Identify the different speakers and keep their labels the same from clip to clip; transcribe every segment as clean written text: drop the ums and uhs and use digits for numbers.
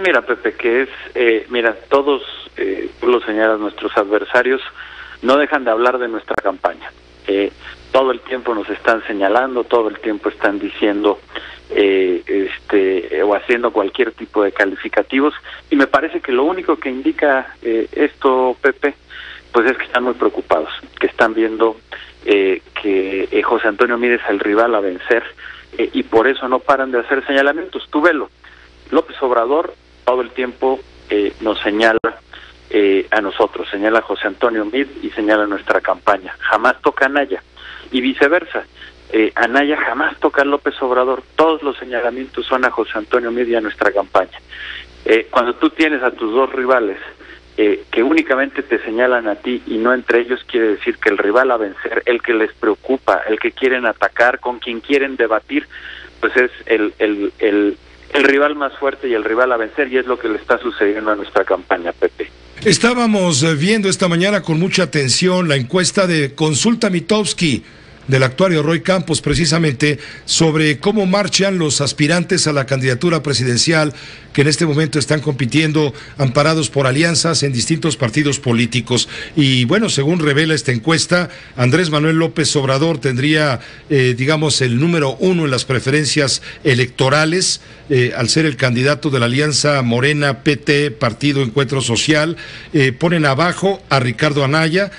Speaker 1: mira, Pepe, que es, mira, todos, tú lo señalas, nuestros adversarios no dejan de hablar de nuestra campaña. Todo el tiempo nos están señalando, todo el tiempo están diciendo o haciendo cualquier tipo de calificativos, y me parece que lo único que indica esto, Pepe, pues es que están muy preocupados, que están viendo que José Antonio Meade es el rival a vencer, y por eso no paran de hacer señalamientos. Tú velo, López Obrador todo el tiempo nos señala a nosotros, señala a José Antonio Meade y señala nuestra campaña, jamás toca a Anaya, y viceversa. Anaya jamás toca a López Obrador, todos los señalamientos son a José Antonio Meade y a nuestra campaña. Cuando tú tienes a tus dos rivales que únicamente te señalan a ti y no entre ellos, quiere decir que el rival a vencer, el que les preocupa, el que quieren atacar, con quien quieren debatir, pues es el rival más fuerte y el rival a vencer, y es lo que le está sucediendo a nuestra campaña, Pepe.
Speaker 2: Estábamos viendo esta mañana con mucha atención la encuesta de Consulta Mitofsky del actuario Roy Campos, precisamente sobre cómo marchan los aspirantes a la candidatura presidencial que en este momento están compitiendo amparados por alianzas en distintos partidos políticos. Y bueno, según revela esta encuesta, Andrés Manuel López Obrador tendría, digamos, el número 1 en las preferencias electorales, al ser el candidato de la alianza Morena, PT, Partido Encuentro Social. Ponen abajo a Ricardo Anaya.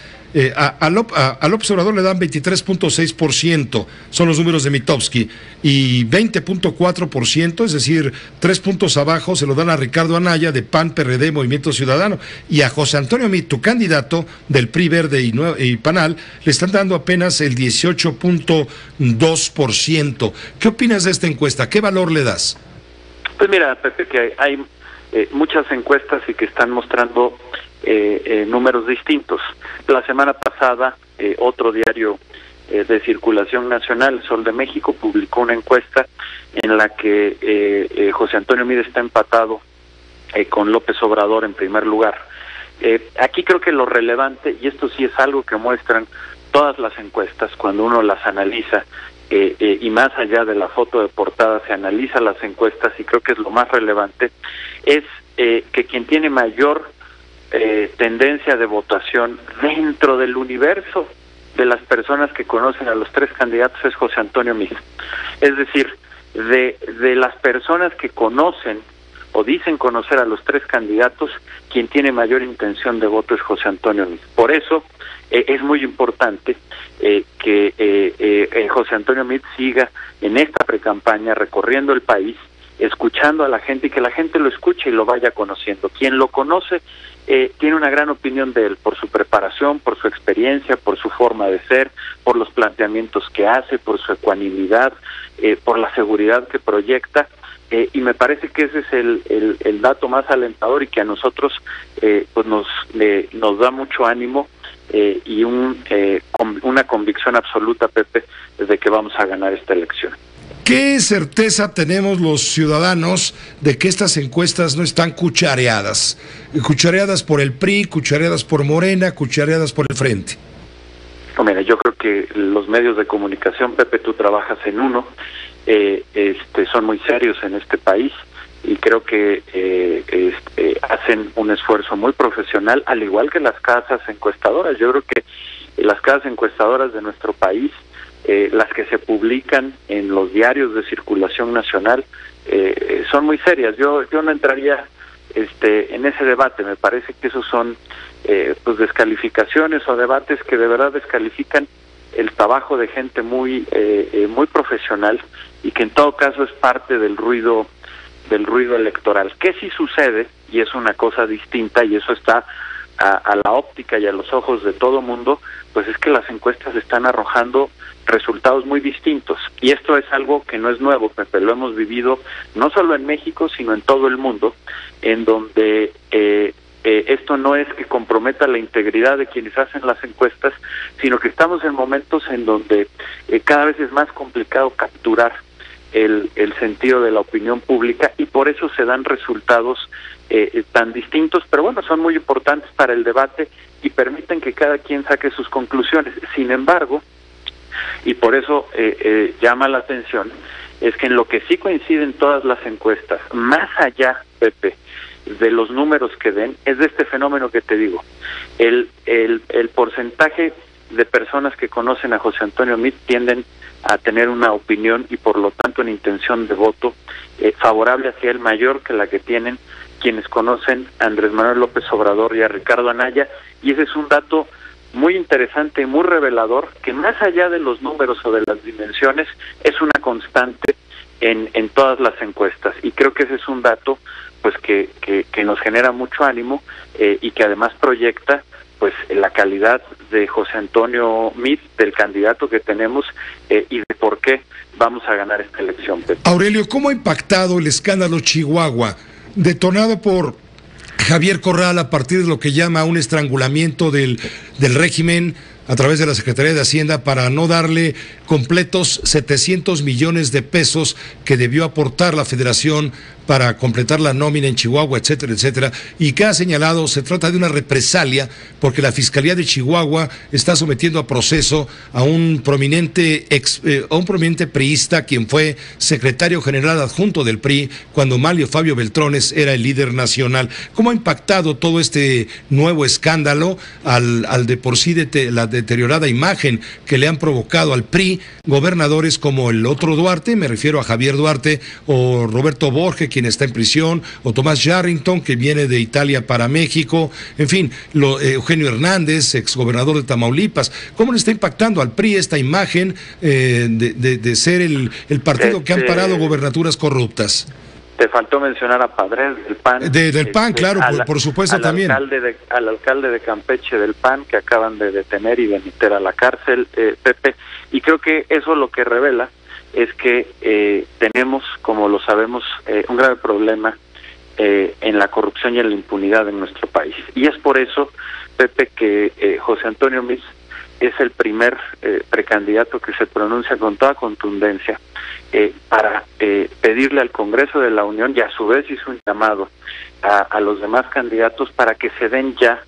Speaker 2: A López Obrador le dan 23.6%, son los números de Mitofsky, y 20.4%, es decir, 3 puntos abajo, se lo dan a Ricardo Anaya de PAN, PRD, Movimiento Ciudadano, y a José Antonio Meade, tu candidato del PRI Verde y PANAL, le están dando apenas el 18.2%. ¿Qué opinas de esta encuesta? ¿Qué valor le das?
Speaker 1: Pues mira, Pepe, que hay muchas encuestas y que están mostrando números distintos. La semana pasada, otro diario de circulación nacional, Sol de México, publicó una encuesta en la que José Antonio Meade está empatado con López Obrador en primer lugar. Aquí creo que lo relevante, y esto sí es algo que muestran todas las encuestas cuando uno las analiza, y más allá de la foto de portada se analiza las encuestas, y creo que es lo más relevante, es que quien tiene mayor tendencia de votación dentro del universo de las personas que conocen a los tres candidatos es José Antonio Meade. Es decir, de las personas que conocen o dicen conocer a los tres candidatos, quien tiene mayor intención de voto es José Antonio Meade. Por eso es muy importante que José Antonio Meade siga en esta precampaña recorriendo el país, escuchando a la gente, y que la gente lo escuche y lo vaya conociendo. Quien lo conoce tiene una gran opinión de él, por su preparación, por su experiencia, por su forma de ser, por los planteamientos que hace, por su ecuanimidad, por la seguridad que proyecta, y me parece que ese es el dato más alentador, y que a nosotros pues nos da mucho ánimo y una convicción absoluta, Pepe, de que vamos a ganar esta elección.
Speaker 2: ¿Qué certeza tenemos los ciudadanos de que estas encuestas no están cuchareadas? Cuchareadas por el PRI, cuchareadas por Morena, cuchareadas por el Frente.
Speaker 1: No, mira, yo creo que los medios de comunicación, Pepe, tú trabajas en uno, son muy serios en este país, y creo que hacen un esfuerzo muy profesional, al igual que las casas encuestadoras. Yo creo que las casas encuestadoras de nuestro país, las que se publican en los diarios de circulación nacional, son muy serias. Yo no entraría en ese debate. Me parece que esos son pues descalificaciones o debates que de verdad descalifican el trabajo de gente muy profesional, y que en todo caso es parte del ruido electoral. ¿Qué sí sucede? Y es una cosa distinta, y eso está a la óptica y a los ojos de todo mundo, pues es que las encuestas están arrojando resultados muy distintos, y esto es algo que no es nuevo, Pepe. Lo hemos vivido no solo en México, sino en todo el mundo, en donde esto no es que comprometa la integridad de quienes hacen las encuestas, sino que estamos en momentos en donde cada vez es más complicado capturar el sentido de la opinión pública, y por eso se dan resultados tan distintos, pero bueno, son muy importantes para el debate y permiten que cada quien saque sus conclusiones. Sin embargo, y por eso llama la atención, es que en lo que sí coinciden todas las encuestas, más allá Pepe, de los números que den, es de este fenómeno que te digo. El porcentaje de personas que conocen a José Antonio Meade tienden a tener una opinión y por lo tanto una intención de voto favorable hacia él mayor que la que tienen quienes conocen a Andrés Manuel López Obrador y a Ricardo Anaya, y ese es un dato muy interesante, muy revelador, que más allá de los números o de las dimensiones, es una constante en todas las encuestas, y creo que ese es un dato pues que nos genera mucho ánimo y que además proyecta pues la calidad de José Antonio Meade, del candidato que tenemos y de por qué vamos a ganar esta elección, Pepe.
Speaker 2: Aurelio, ¿cómo ha impactado el escándalo Chihuahua, detonado por Javier Corral a partir de lo que llama un estrangulamiento del régimen a través de la Secretaría de Hacienda para no darle completos 700 millones de pesos que debió aportar la Federación para completar la nómina en Chihuahua, etcétera, etcétera, y que ha señalado se trata de una represalia porque la Fiscalía de Chihuahua está sometiendo a proceso a un prominente priista, quien fue secretario general adjunto del PRI cuando Manlio Fabio Beltrones era el líder nacional. ¿Cómo ha impactado todo este nuevo escándalo al de por sí la deteriorada imagen que le han provocado al PRI gobernadores como el otro Duarte, me refiero a Javier Duarte, o Roberto Borges, quien está en prisión, o Tomás Yarrington, que viene de Italia para México, en fin, Eugenio Hernández, exgobernador de Tamaulipas? ¿Cómo le está impactando al PRI esta imagen de ser el partido que han parado gobernaturas corruptas?
Speaker 1: Te faltó mencionar a Padres del PAN.
Speaker 2: Del PAN, claro, por supuesto también.
Speaker 1: Al alcalde de Campeche del PAN, que acaban de detener y de meter a la cárcel, Pepe. Y creo que eso lo que revela es que tenemos, como lo sabemos, un grave problema en la corrupción y en la impunidad en nuestro país. Y es por eso, Pepe, que José Antonio Meade es el primer precandidato que se pronuncia con toda contundencia para pedirle al Congreso de la Unión, y a su vez hizo un llamado a los demás candidatos para que se den ya,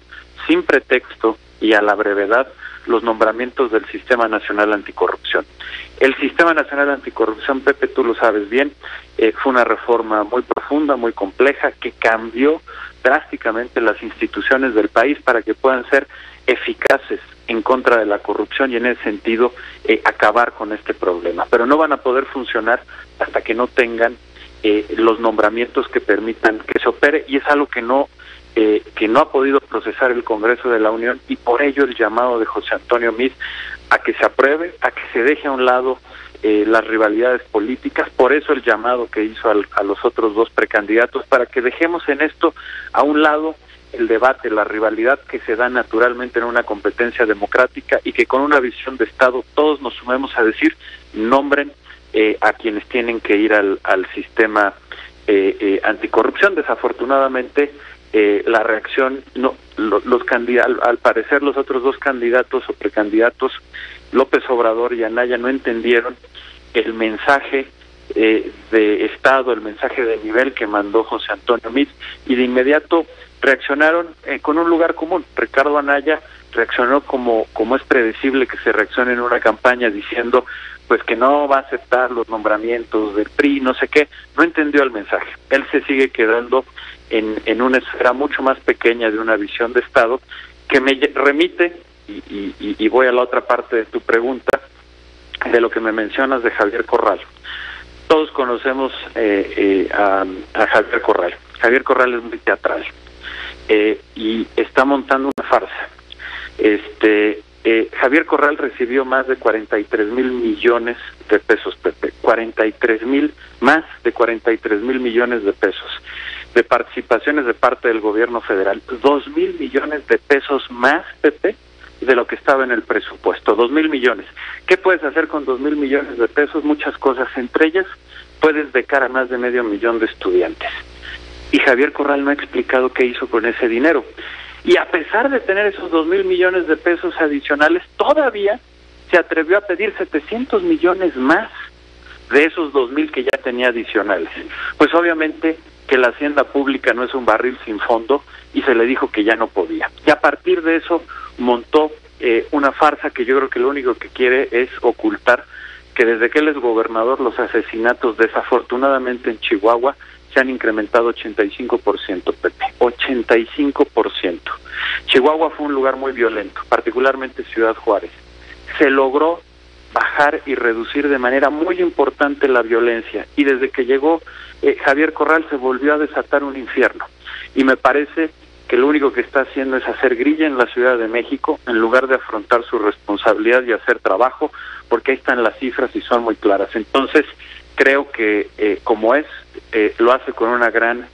Speaker 1: sin pretexto y a la brevedad, los nombramientos del Sistema Nacional Anticorrupción. El Sistema Nacional Anticorrupción, Pepe, tú lo sabes bien, fue una reforma muy profunda, muy compleja, que cambió drásticamente las instituciones del país para que puedan ser eficaces en contra de la corrupción y en ese sentido acabar con este problema. Pero no van a poder funcionar hasta que no tengan los nombramientos que permitan que se opere, y es algo que no ha podido procesar el Congreso de la Unión, y por ello el llamado de José Antonio Meade a que se apruebe, a que se deje a un lado las rivalidades políticas. Por eso el llamado que hizo a los otros dos precandidatos, para que dejemos en esto a un lado el debate, la rivalidad que se da naturalmente en una competencia democrática, y que con una visión de Estado todos nos sumemos a decir, nombren a quienes tienen que ir al sistema anticorrupción. Desafortunadamente la reacción, al parecer los otros dos candidatos o precandidatos, López Obrador y Anaya, no entendieron el mensaje de Estado, el mensaje de nivel que mandó José Antonio Meade, y de inmediato reaccionaron con un lugar común. Ricardo Anaya reaccionó como es predecible que se reaccione en una campaña, diciendo pues que no va a aceptar los nombramientos del PRI, no sé qué. No entendió el mensaje. Él se sigue quedando en una esfera mucho más pequeña de una visión de Estado, que me remite, y voy a la otra parte de tu pregunta, de lo que me mencionas de Javier Corral. Todos conocemos a Javier Corral. Javier Corral es muy teatral y está montando una farsa. Javier Corral recibió más de 43 mil millones de pesos, Pepe. Más de 43 mil millones de pesos de participaciones de parte del gobierno federal. 2,000 millones de pesos más, Pepe, de lo que estaba en el presupuesto. 2,000 millones. ¿Qué puedes hacer con 2,000 millones de pesos? Muchas cosas. Entre ellas, puedes becar a más de 500,000 de estudiantes. Y Javier Corral no ha explicado qué hizo con ese dinero. Y a pesar de tener esos 2,000 millones de pesos adicionales, todavía se atrevió a pedir 700 millones más de esos 2,000 que ya tenía adicionales. Pues obviamente que la hacienda pública no es un barril sin fondo, y se le dijo que ya no podía. Y a partir de eso montó una farsa que yo creo que lo único que quiere es ocultar que desde que él es gobernador, los asesinatos desafortunadamente en Chihuahua se han incrementado 85%, Pepe, 85%. Chihuahua fue un lugar muy violento, particularmente Ciudad Juárez. Se logró bajar y reducir de manera muy importante la violencia, y desde que llegó Javier Corral se volvió a desatar un infierno, y me parece que lo único que está haciendo es hacer grilla en la Ciudad de México en lugar de afrontar su responsabilidad y hacer trabajo, porque ahí están las cifras y son muy claras. Entonces creo que lo hace con una gran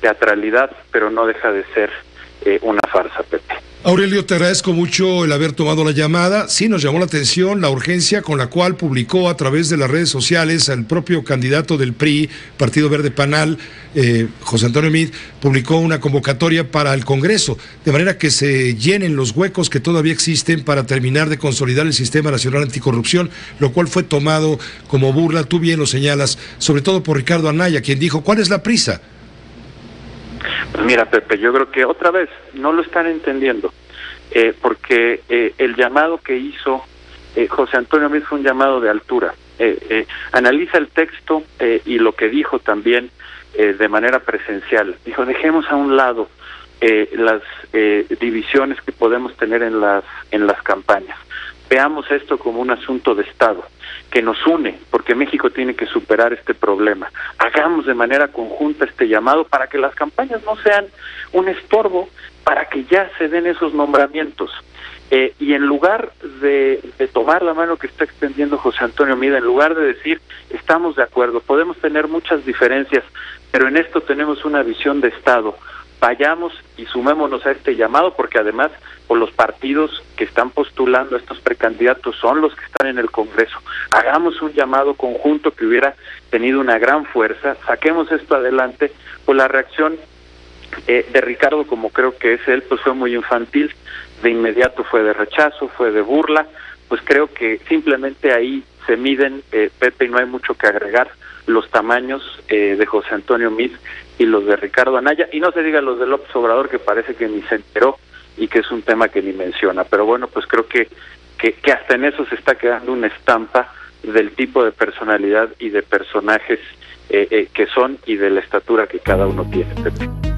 Speaker 1: teatralidad, pero no deja de ser una farsa, Pepe.
Speaker 2: Aurelio, te agradezco mucho el haber tomado la llamada. Sí, nos llamó la atención la urgencia con la cual publicó a través de las redes sociales el propio candidato del PRI, Partido Verde Panal, José Antonio Meade, publicó una convocatoria para el Congreso, de manera que se llenen los huecos que todavía existen para terminar de consolidar el Sistema Nacional Anticorrupción, lo cual fue tomado como burla, tú bien lo señalas, sobre todo por Ricardo Anaya, quien dijo, ¿cuál es la prisa?
Speaker 1: Mira, Pepe, yo creo que otra vez no lo están entendiendo, porque el llamado que hizo José Antonio Meade fue un llamado de altura. Analiza el texto y lo que dijo también de manera presencial. Dijo, dejemos a un lado las divisiones que podemos tener en las campañas. Veamos esto como un asunto de Estado que nos une, porque México tiene que superar este problema. Hagamos de manera conjunta este llamado para que las campañas no sean un estorbo, para que ya se den esos nombramientos. Y en lugar de tomar la mano que está extendiendo José Antonio Meade, en lugar de decir, estamos de acuerdo, podemos tener muchas diferencias, pero en esto tenemos una visión de Estado, vayamos y sumémonos a este llamado, porque además los partidos que están postulando a estos precandidatos son los que están en el Congreso. Hagamos un llamado conjunto que hubiera tenido una gran fuerza, saquemos esto adelante. Pues la reacción de Ricardo, como creo que es él, pues fue muy infantil, de inmediato fue de rechazo, fue de burla. Pues creo que simplemente ahí se miden, Pepe, y no hay mucho que agregar, los tamaños de José Antonio Meade y los de Ricardo Anaya, y no se diga los de López Obrador, que parece que ni se enteró y que es un tema que ni menciona. Pero bueno, pues creo que hasta en eso se está quedando una estampa del tipo de personalidad y de personajes que son y de la estatura que cada uno tiene, Pepe.